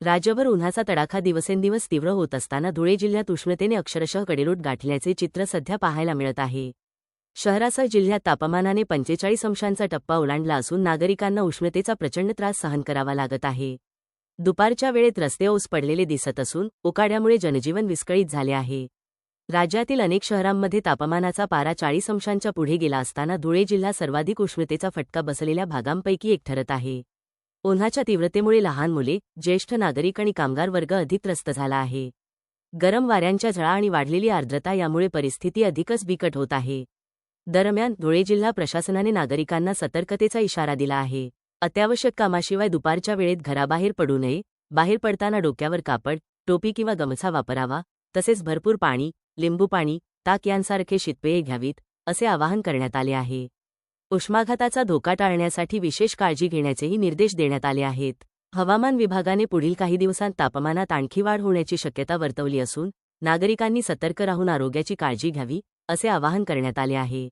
राज्यभर उन्हाचा तडाखा दिवसेंदिवस तीव्र होत असताना धुळे जिल्ह्यात उष्णतेने अक्षरशः कडेलोट गाठल्याचे चित्र सध्या पाहायला मिळत आहे. शहरासह जिल्ह्यात तापमानाने 45 अंशांचा टप्पा ओलांडला असून नागरिकांना उष्णतेचा प्रचंड त्रास सहन करावा लागत आहे. दुपारच्या वेळेत रस्ते ओस पडलेले दिसत असून उकाड्यामुळे जनजीवन विस्कळीत झाले आहे. राज्यातील अनेक शहरांमध्ये तापमानाचा पारा 40 अंशांच्या पुढे गेला असताना धुळे जिल्हा सर्वाधिक उष्णतेचा फटका बसलेल्या भागांपैकी एक ठरत आहे. उन्हाच्या तीव्रतेमुळे लहान मुले, ज्येष्ठ नागरिक आणि कामगार वर्ग अधिक त्रस्त झाला आहे. गरम वाऱ्यांच्या झळा आणि वाढलेली आर्द्रता यामुळे परिस्थिती अधिकच बिकट होत आहे. दरम्यान धुळे जिल्हा प्रशासनाने नागरिकांना सतर्कतेचा इशारा दिला आहे. अत्यावश्यक कामाशिवाय दुपारच्या वेळेत घराबाहेर पडू नये, बाहेर पडताना डोक्यावर कापड, टोपी किंवा गमछा वापरावा, तसेच भरपूर पाणी, लिंबू पाणी, ताक यांसारखे शीतपेये घ्यावीत, असे आवाहन करण्यात आले आहे. उष्माघाताचा धोका टाळण्यासाठी विशेष काळजी घेण्याचेही निर्देश देण्यात आले आहेत. हवामान विभागाने पुढील काही दिवसांत तापमानात आणखी वाढ होण्याची शक्यता वर्तवली असून नागरिकांनी सतर्क राहून आरोग्याची काळजी घ्यावी, असे आवाहन करण्यात आले आहे.